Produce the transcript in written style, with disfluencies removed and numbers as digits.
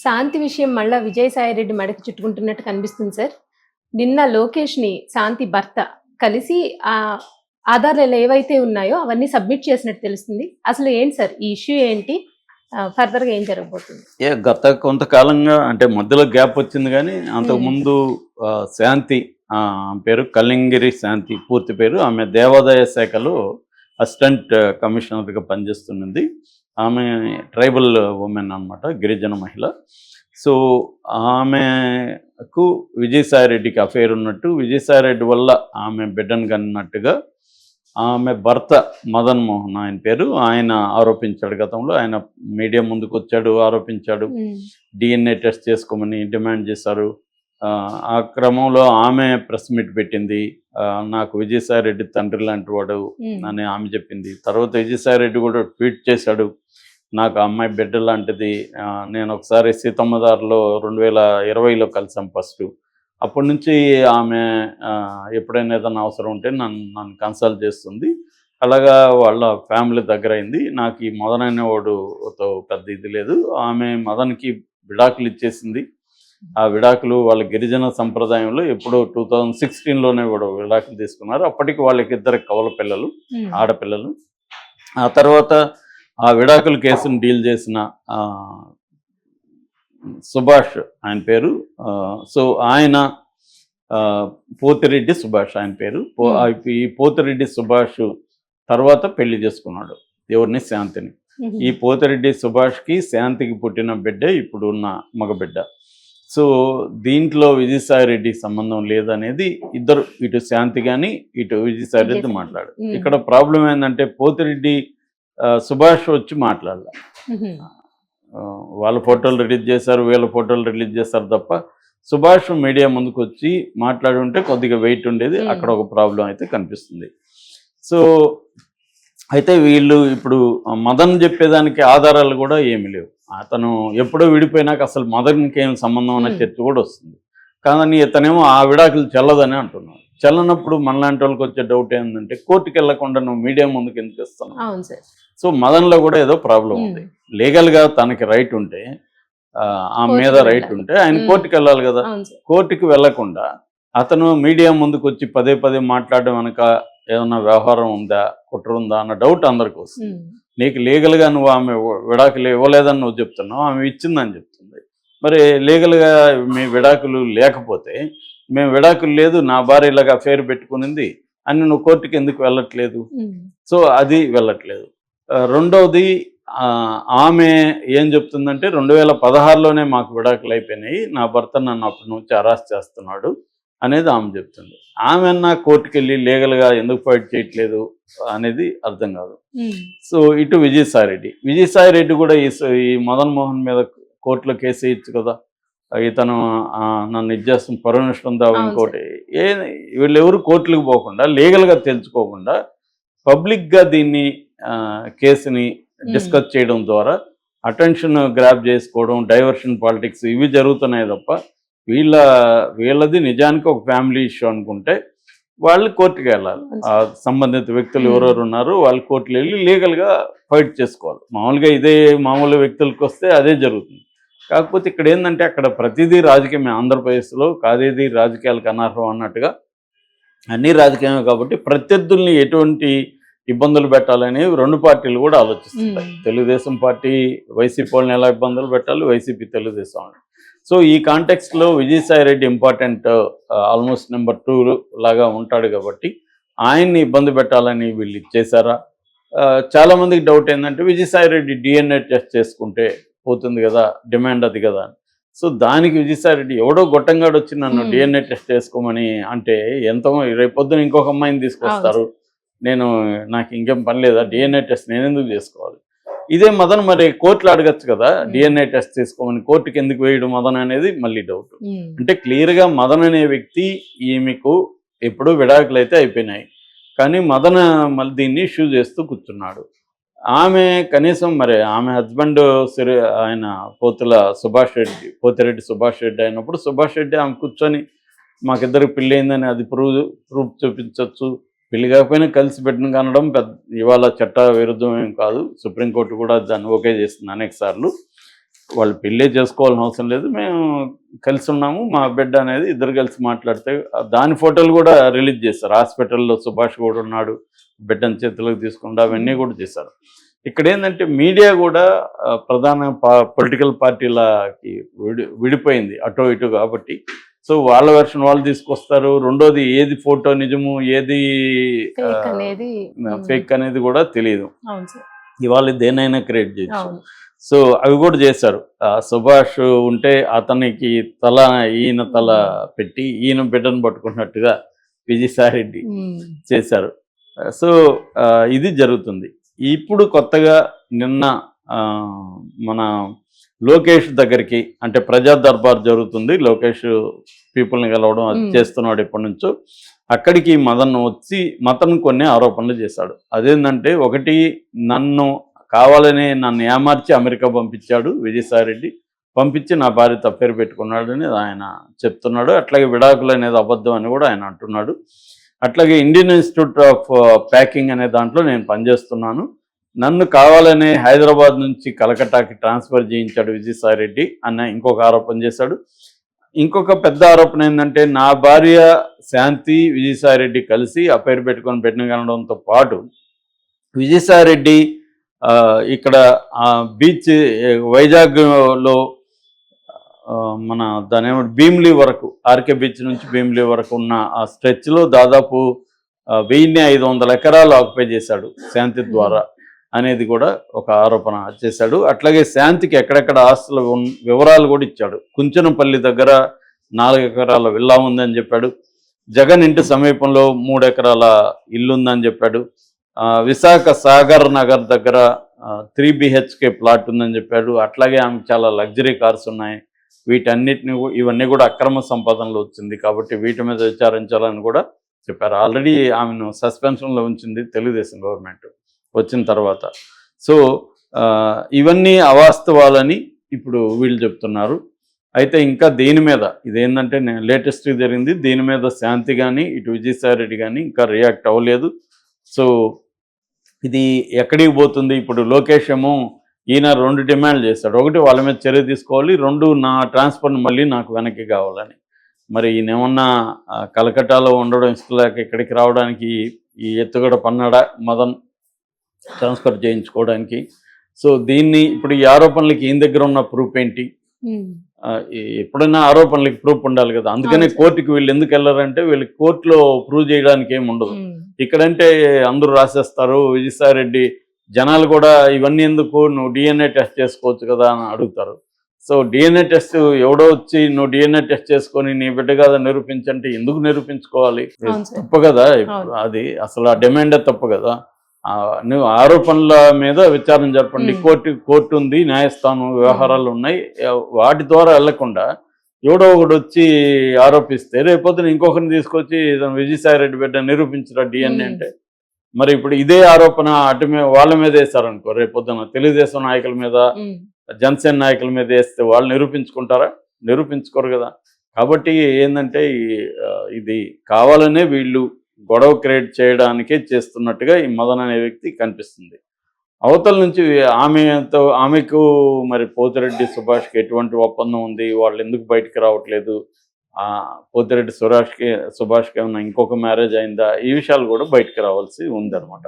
శాంతి విషయం మళ్ళా విజయసాయిరెడ్డి మెడకు చుట్టుకుంటున్నట్టు కనిపిస్తుంది సార్. నిన్న లోకేష్‌ని శాంతి భర్త కలిసి ఆధారాలు ఏవైతే ఉన్నాయో అవన్నీ సబ్మిట్ చేసినట్టు తెలుస్తుంది. అసలు ఏంటి సార్ ఈ ఇష్యూ ఏంటి? ఫర్దర్‌గా ఏం జరగబోతుంది? గత కొంతకాలంగా అంటే మధ్యలో గ్యాప్ వచ్చింది కానీ అంతకుముందు శాంతి పేరు కల్లింగిరి శాంతి పూర్తి పేరు. ఆమె దేవాదాయ శాఖలో అసిస్టెంట్ కమిషనర్గా పనిచేస్తున్నది. ఆమె ట్రైబల్ ఉమెన్ అనమాట, గిరిజన మహిళ. సో ఆమెకు విజయసాయిరెడ్డికి అఫేర్ ఉన్నట్టు, విజయసాయిరెడ్డి వల్ల ఆమె బిడ్డను కన్నట్టుగా ఆమె భర్త మదన్ మోహన్ ఆయన పేరు, ఆయన ఆరోపించాడు. గతంలో ఆయన మీడియా ముందుకు వచ్చాడు, ఆరోపించాడు. DNA టెస్ట్ చేసుకోమని డిమాండ్ చేశారు. ఆ క్రమంలో ఆమె ప్రెస్ మీట్ పెట్టింది. నాకు విజయసాయిరెడ్డి తండ్రి లాంటి వాడు అని ఆమె చెప్పింది. తర్వాత విజయసాయిరెడ్డి కూడా ట్వీట్ చేశాడు, నాకు ఆ అమ్మాయి బిడ్డ లాంటిది. నేను ఒకసారి సీతమ్మదారిలో 2020లో కలిసాం ఫస్ట్. అప్పటి నుంచి ఆమె ఎప్పుడైనా ఏదైనా అవసరం ఉంటే నన్ను కన్సల్ట్ చేస్తుంది. అలాగా వాళ్ళ ఫ్యామిలీ దగ్గర అయింది. నాకు ఈ మదన్ అనేవాడుతో పెద్ద ఇది లేదు. ఆమె మదన్కి విడాకులు ఇచ్చేసింది. ఆ విడాకులు వాళ్ళ గిరిజన సంప్రదాయంలో ఎప్పుడో 2016లోనే కూడా విడాకులు తీసుకున్నారు. అప్పటికి వాళ్ళకి 2 కవల పిల్లలు, ఆడపిల్లలు. ఆ తర్వాత ఆ విడాకుల కేసును డీల్ చేసిన సుభాష్ ఆయన పేరు. సో ఆయన పోతిరెడ్డి సుభాష్ ఆయన పేరు. ఈ పోతిరెడ్డి సుభాష్ తర్వాత పెళ్లి చేసుకున్నాడు ఎవరిని, శాంతిని. ఈ పోతిరెడ్డి సుభాష్కి శాంతికి పుట్టిన బిడ్డ ఇప్పుడు ఉన్న మగబిడ్డ. సో దీంట్లో విజయసాయిరెడ్డి సంబంధం లేదనేది ఇద్దరు, ఇటు శాంతి కానీ ఇటు విజయసాయిరెడ్డి మాట్లాడు. ఇక్కడ ప్రాబ్లం ఏంటంటే పోతిరెడ్డి సుభాష్ వచ్చి మాట్లాడాల. వాళ్ళ ఫోటోలు రిలీజ్ చేశారు, వీళ్ళ ఫోటోలు రిలీజ్ చేశారు తప్ప సుభాష్ మీడియా ముందుకు వచ్చి మాట్లాడి ఉంటే కొద్దిగా వెయిట్ ఉండేది. అక్కడ ఒక ప్రాబ్లం అయితే కనిపిస్తుంది. సో అయితే వీళ్ళు ఇప్పుడు మదన్ చెప్పేదానికి ఆధారాలు కూడా ఏమి లేవు. అతను ఎప్పుడో విడిపోయినాక అసలు మదన్కి ఏం సంబంధం అనే చర్చ కూడా వస్తుంది. కానీ ఇతనేమో ఆ విడాకులు చెల్లదని అంటున్నాడు. చెల్లనప్పుడు మనలాంటి వాళ్ళకి వచ్చే డౌట్ ఏంటంటే కోర్టుకి వెళ్లకుండా నువ్వు మీడియా ముందుకు ఎందుకు ఇస్తున్నావు? సో మదన్లో కూడా ఏదో ప్రాబ్లం ఉంది. లీగల్గా తనకి రైట్ ఉంటే, ఆమె మీద రైట్ ఉంటే ఆయన కోర్టుకి వెళ్ళాలి కదా. కోర్టుకి వెళ్లకుండా అతను మీడియా ముందుకు వచ్చి పదే పదే మాట్లాడడం వెనక ఏదన్నా వ్యవహారం ఉందా, కుట్ర ఉందా అన్న డౌట్ అందరికి వస్తుంది. నీకు లీగల్గా నువ్వు ఆమె విడాకులు ఇవ్వలేదని నువ్వు చెప్తున్నావు, ఆమె ఇచ్చిందని చెప్తుంది. మరి లీగల్గా మీ విడాకులు లేకపోతే మేము విడాకులు లేదు, నా భార్య ఇలాగా అఫేర్ పెట్టుకునింది అని నువ్వు కోర్టుకి ఎందుకు వెళ్ళట్లేదు? సో అది వెళ్ళట్లేదు. రెండవది ఆమె ఏం చెప్తుందంటే 2016లోనే మాకు విడాకులు అయిపోయినాయి, నా భర్త నన్ను అప్పటి నుంచి అరెస్ట్ చేస్తున్నాడు అనేది ఆమె చెప్తుంది. ఆమె అన్నా కోర్టుకు వెళ్ళి లీగల్గా ఎందుకు ఫైట్ చేయట్లేదు అనేది అర్థం కాదు. సో ఇటు విజయసాయిరెడ్డి కూడా ఈ మదన్ మోహన్ మీద కోర్టులో కేసు వేయచ్చు కదా, ఇతను నన్ను ఇచ్చేస్తాం పర్మిషన్ ఉందా ఇంకోటి. వీళ్ళెవరు కోర్టులకు పోకుండా లీగల్గా తెలుసుకోకుండా పబ్లిక్గా దీన్ని కేసుని డిస్కస్ చేయడం ద్వారా అటెన్షన్ గ్రాప్ చేసుకోవడం, డైవర్షన్ పాలిటిక్స్ ఇవి జరుగుతున్నాయి తప్ప వీళ్ళది నిజానికి ఒక ఫ్యామిలీ ఇష్యూ అనుకుంటే వాళ్ళు కోర్టుకి వెళ్ళాలి. సంబంధిత వ్యక్తులు ఎవరెవరు ఉన్నారో వాళ్ళు కోర్టుకు వెళ్ళి లీగల్గా ఫైట్ చేసుకోవాలి. మామూలుగా ఇదే మామూలు వ్యక్తులకు వస్తే అదే జరుగుతుంది. కాకపోతే ఇక్కడ ఏంటంటే అక్కడ ప్రతిదీ రాజకీయమే. ఆంధ్రప్రదేశ్లో కాదేది రాజకీయాలకు అనర్హం అన్నట్టుగా అన్నీ రాజకీయమే కాబట్టి ప్రత్యర్థుల్ని ఎటువంటి ఇబ్బందులు పెట్టాలని 2 పార్టీలు కూడా ఆలోచిస్తున్నాయి. తెలుగుదేశం పార్టీ వైసీపీ వాళ్ళని ఎలా ఇబ్బందులు పెట్టాలి, వైసీపీ తెలుగుదేశం వాళ్ళని. సో ఈ కాంటెక్స్ట్లో విజయసాయిరెడ్డి ఇంపార్టెంట్, ఆల్మోస్ట్ నెంబర్ 2 లాగా ఉంటాడు కాబట్టి ఆయన్ని ఇబ్బంది పెట్టాలని వీళ్ళు ఇచ్చేసారా? చాలామందికి డౌట్ ఏంటంటే విజయసాయిరెడ్డి DNA టెస్ట్ చేసుకుంటే పోతుంది కదా, డిమాండ్ అది కదా. సో దానికి విజయసాయిరెడ్డి ఎవడో గొట్టంగాడు వచ్చి నన్ను DNA టెస్ట్ చేసుకోమని అంటే ఎంతో, రేపొద్దున ఇంకొక అమ్మాయిని తీసుకొస్తారు, నాకు ఇంకేం పని లేదా, DNA టెస్ట్ నేను ఎందుకు చేసుకోవాలి? ఇదే మదన్ మరి కోర్టులో అడగచ్చు కదా, DNA టెస్ట్ తీసుకోమని. కోర్టుకి ఎందుకు వేయడం మదన్ అనేది మళ్ళీ డౌట్. అంటే క్లియర్గా మదన్ అనే వ్యక్తి ఈమెకు ఎప్పుడూ విడాకులు అయితే అయిపోయినాయి, కానీ మదన్ మళ్ళీ దీన్ని ఇష్యూ చేస్తూ కూర్చున్నాడు. ఆమె కనీసం మరి ఆమె హస్బెండ్ ఆయన పోతిరెడ్డి సుభాష్ రెడ్డి అయినప్పుడు సుభాష్ రెడ్డి ఆమె కూర్చొని మాకిద్దరికి పెళ్ళి అయిందని అది ప్రూఫ్ చూపించవచ్చు. పెళ్లి కాకపోయినా కలిసి పెట్టిన కనడం ఇవాళ చట్ట విరుద్ధం ఏం కాదు. సుప్రీంకోర్టు కూడా దాన్ని ఓకే చేస్తుంది అనేక సార్లు. వాళ్ళు పెళ్ళే చేసుకోవాల్సిన అవసరం లేదు, మేము కలిసి ఉన్నాము, మా బిడ్డ అనేది ఇద్దరు కలిసి మాట్లాడితే దాని ఫోటోలు కూడా రిలీజ్ చేశారు. హాస్పిటల్లో సుభాష్ కూడా ఉన్నాడు, బిడ్డను చేతులకు తీసుకుండా అవన్నీ కూడా చేశారు. ఇక్కడ ఏంటంటే మీడియా కూడా ప్రధాన పొలిటికల్ పార్టీలకి విడిపోయింది అటో ఇటు కాబట్టి, సో వాళ్ళ వెర్షన్ వాళ్ళు తీసుకొస్తారు. రెండోది ఏది ఫోటో నిజము ఏది ఫేక్ అనేది కూడా తెలియదు. ఇవాళ దేనైనా క్రియేట్ చేయొచ్చు. సో అవి కూడా చేశారు. సుభాష్ ఉంటే అతనికి తల ఈయన తల పెట్టి ఈయన బిడ్డను పట్టుకున్నట్టుగా విజయసాయిరెడ్డి చేశారు. సో ఇది జరుగుతుంది. ఇప్పుడు కొత్తగా నిన్న మన లోకేష్ దగ్గరికి, అంటే ప్రజా దర్బార్ జరుగుతుంది, లోకేష్ పీపుల్ని కలవడం అది చేస్తున్నాడు ఎప్పటి నుంచో. అక్కడికి మదన్ వచ్చి మతన్ కొన్ని ఆరోపణలు చేశాడు. అదేంటంటే, ఒకటి, కావాలని నన్ను ఏమార్చి అమెరికా పంపించాడు విజయసాయిరెడ్డి, పంపించి నా భార్య తప్పేరు పెట్టుకున్నాడని ఆయన చెప్తున్నాడు. అట్లాగే విడాకులు అనేది అబద్ధం అని కూడా ఆయన అంటున్నాడు. అట్లాగే ఇండియన్ ఇన్స్టిట్యూట్ ఆఫ్ ప్యాకింగ్ అనే దాంట్లో నేను పనిచేస్తున్నాను, నన్ను కావాలనే హైదరాబాద్ నుంచి కలకట్టాకి ట్రాన్స్ఫర్ చేయించాడు విజయసాయిరెడ్డి అన్న ఇంకొక ఆరోపణ చేశాడు. ఇంకొక పెద్ద ఆరోపణ ఏంటంటే, నా భార్య శాంతి విజయసాయిరెడ్డి కలిసి ఆ పేరు పెట్టుకొని పెట్టిన కనడంతో పాటు విజయసాయిరెడ్డి ఇక్కడ బీచ్ వైజాగ్లో మన దాని ఏమంటే భీమిలి వరకు, ఆర్కే బీచ్ నుంచి భీమిలి వరకు ఉన్న ఆ స్ట్రెచ్లో దాదాపు 1500 ఎకరాలు ఆక్యుపై చేశాడు శాంతి ద్వారా అనేది కూడా ఒక ఆరోపణ చేశాడు. అట్లాగే శాంతికి ఎక్కడెక్కడ ఆస్తుల వివరాలు కూడా ఇచ్చాడు. కుంచనపల్లి దగ్గర 4 ఎకరాల విల్లా ఉందని చెప్పాడు. జగన్ ఇంటి సమీపంలో 3 ఎకరాల ఇల్లు ఉందని చెప్పాడు. విశాఖ సాగర్ నగర్ దగ్గర 3 BHK ప్లాట్ ఉందని చెప్పాడు. అట్లాగే ఆమెకు చాలా లగ్జరీ కార్స్ ఉన్నాయి. ఇవన్నీ కూడా అక్రమ సంపాదనలో వచ్చింది కాబట్టి వీటి మీద విచారించాలని కూడా చెప్పారు. ఆల్రెడీ ఆమెను సస్పెన్షన్లో ఉంచింది తెలుగుదేశం గవర్నమెంట్ వచ్చిన తర్వాత. సో ఇవన్నీ అవాస్తవాలని ఇప్పుడు వీళ్ళు చెప్తున్నారు. అయితే ఇంకా దీని మీద ఇదేంటంటే లేటెస్ట్గా జరిగింది, దీని మీద శాంతి కానీ ఇటు విజయసాయిరెడ్డి కానీ ఇంకా రియాక్ట్ అవ్వలేదు. సో ఇది ఎక్కడికి పోతుంది? ఇప్పుడు లోకేష్ ఏమో ఈయన 2 డిమాండ్లు చేశాడు. ఒకటి, వాళ్ళ మీద చర్య తీసుకోవాలి, 2, నా ట్రాన్స్ఫర్ని మళ్ళీ నాకు వెనక్కి కావాలని. మరి ఈయన ఏమన్నా కలకట్టాలో ఉండడం ఇష్టలేక ఇక్కడికి రావడానికి ఈ ఎత్తుగడ పన్నాడా మదన్ ట్రాన్స్ఫర్ చేయించుకోవడానికి? సో దీన్ని ఇప్పుడు ఈ ఆరోపణలకి ఈయన దగ్గర ఉన్న ప్రూఫ్ ఏంటి? ఎప్పుడైనా ఆరోపణలకి ప్రూఫ్ ఉండాలి కదా. అందుకనే కోర్టుకి వీళ్ళు ఎందుకు వెళ్ళారంటే, వీళ్ళకి కోర్టులో ప్రూవ్ చేయడానికి ఏమి ఉండదు. ఇక్కడంటే అందరూ రాసేస్తారు. విజయసాయిరెడ్డి జనాలు కూడా ఇవన్నీ ఎందుకు, నువ్వు DNA టెస్ట్ చేసుకోవచ్చు కదా అని అడుగుతారు. సో DNA టెస్ట్ ఎవడో వచ్చి నువ్వు DNA టెస్ట్ చేసుకొని నీ బిడ్డ కదా నిరూపించంటే ఎందుకు నిరూపించుకోవాలి? తప్పు కదా. అది అసలు ఆ డిమాండే తప్పు కదా. నువ్వు ఆరోపణల మీద విచారణ జరపండి, కోర్టు ఉంది, న్యాయస్థానం వ్యవహారాలు ఉన్నాయి, వాటి ద్వారా వెళ్లకుండా ఎవడో ఒకటి వచ్చి ఆరోపిస్తే రేపొద్దున ఇంకొకరిని తీసుకొచ్చి విజయసాయిరెడ్డి బిడ్డ నిరూపించరా DNA అంటే, మరి ఇప్పుడు ఇదే ఆరోపణ అటు వాళ్ళ మీద వేస్తారనుకో, రేపొద్దున తెలుగుదేశం నాయకుల మీద జనసేన నాయకుల మీద వేస్తే వాళ్ళు నిరూపించుకుంటారా? నిరూపించుకోరు కదా. కాబట్టి ఏంటంటే ఇది కావాలనే వీళ్ళు గొడవ క్రియేట్ చేయడానికే చేస్తున్నట్టుగా ఈ మదన్ అనే వ్యక్తి కనిపిస్తుంది. అవతల నుంచి ఆమెకు మరి పోతిరెడ్డి సుభాష్కి ఎటువంటి ఒప్పందం ఉంది, వాళ్ళు ఎందుకు బయటికి రావట్లేదు, పోతిరెడ్డి సుభాష్కి ఏమన్నా ఇంకొక మ్యారేజ్ అయిందా, ఈ విషయాలు కూడా బయటికి రావాల్సి ఉందన్నమాట.